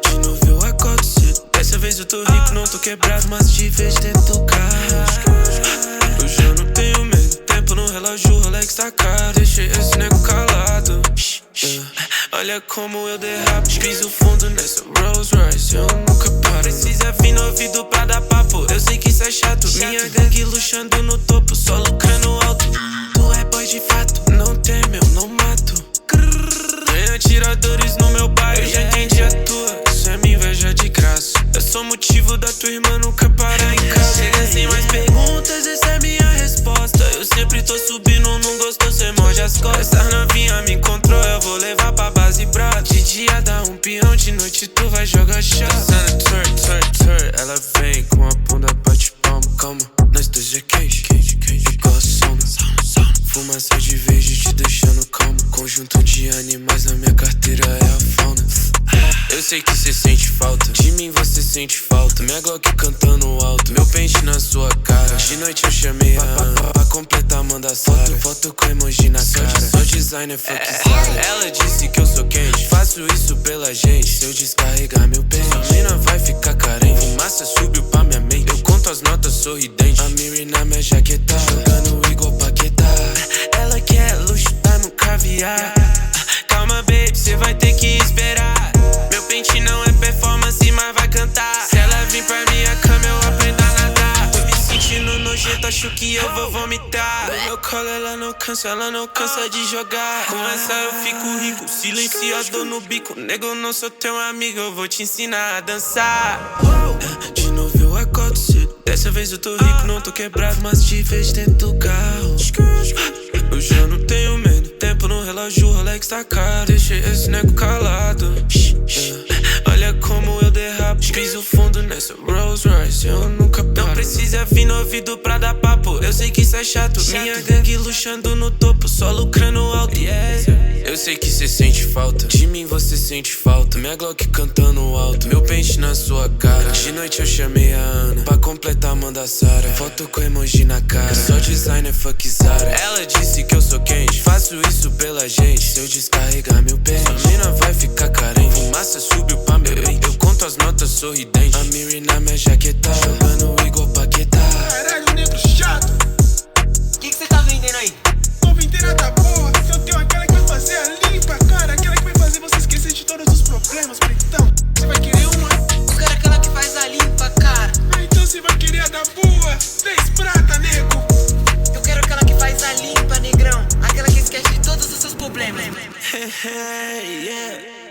De novo eu acordo cedo. Dessa vez eu tô rico, não tô quebrado, mas de vez dentro do carro. Hoje eu não tenho medo. Tempo no relógio, Rolex tá caro. Deixei esse nego calado. Olha como eu derrapo. Piso fundo nessa Rolls Royce. Eu nunca paro. Precisa vir no ouvido pra dar papo. Eu sei que isso é chato. Minha gangue luxando no topo, só lucrando alto. Tu é boy de fato, não teme, eu não mato. Tem atiradores no meu bairro, eu já entendi a tua. Isso é minha inveja de graça. Eu sou motivo da tua irmã nunca parar em casa. Chega sem mais perguntas, essa é minha resposta. Eu sempre tô subindo, não gostou, cê morde as costas. Essa novinha me encontrou, eu vou levar pra base brota. De dia dá um peão, de noite tu vai jogar chá. Ela vem com a bunda bate palma. Calma, nós dois é quente, igual a sauna. Fumaça de verde te deixando calmo. Conjunto de animais na minha carteira é a fauna. Eu sei que cê sente falta, de mim você sente falta. Minha Glock cantando alto, meu pente na sua cara. De noite eu chamei a Ana, pra completar manda Sara. Foto com emoji na cara, sou designer fuckzada. Ela disse que eu sou quente, faço isso pela gente. Se eu descarregar meu pente, a mina vai ficar carente. Fumaça subiu pra minha mente, eu conto as notas sorridente. A Miri na minha jaqueta, jogando igual Paquetá. Ela quer luxo, tá no caviar. Calma baby, cê vai ter que esperar. Meu pente não é performance, mas vai cantar. Se ela vir pra minha cama, eu aprendo a nadar. Tô me sentindo nojento, acho que eu vou vomitar. No meu colo ela não cansa de jogar. Com essa eu fico rico, silenciador no bico. Nego, eu não sou teu amigo, eu vou te ensinar a dançar. De novo eu acordo cedo. Dessa vez eu tô rico, não tô quebrado, mas de vez dentro do carro. Hoje eu não tenho medo. Tempo no relógio, Rolex tá caro. Deixei esse nego calado. Olha como eu derrapo. Piso fundo nessa Rolls Royce. Eu nunca paro. Não precisa vir no ouvido pra dar papo. Eu sei que isso é chato. Minha gangue luxando no topo, só lucrando alto. Eu sei que cê sente falta, de mim você sente falta. Minha Glock cantando alto, meu pente na sua cara. De noite eu chamei a Ana, pra completar manda Sara. Foto com emoji na cara, sou designer fuckzada. Ela disse que eu sou quente, faço isso pela gente. Se eu descarregar meu pente, a mina vai ficar carente. Fumaça subiu pra meu mente, eu conto as notas sorridentes. A Miri na minha jaqueta, jogando igual Paquetá. Caralho, negro chato. Que cê tá vendendo aí? Tô vendendo nada boa. Se eu tenho aquela que vai fazer a limpa, cara. Aquela que vai fazer você esquecer de todos os problemas, pretão. Você vai querer uma? Eu quero aquela que faz a limpa, cara. Ah, então você vai querer a da boa. 10 prata, nego. Eu quero aquela que faz a limpa, negrão. Aquela que esquece de todos os seus problemas. Yeah.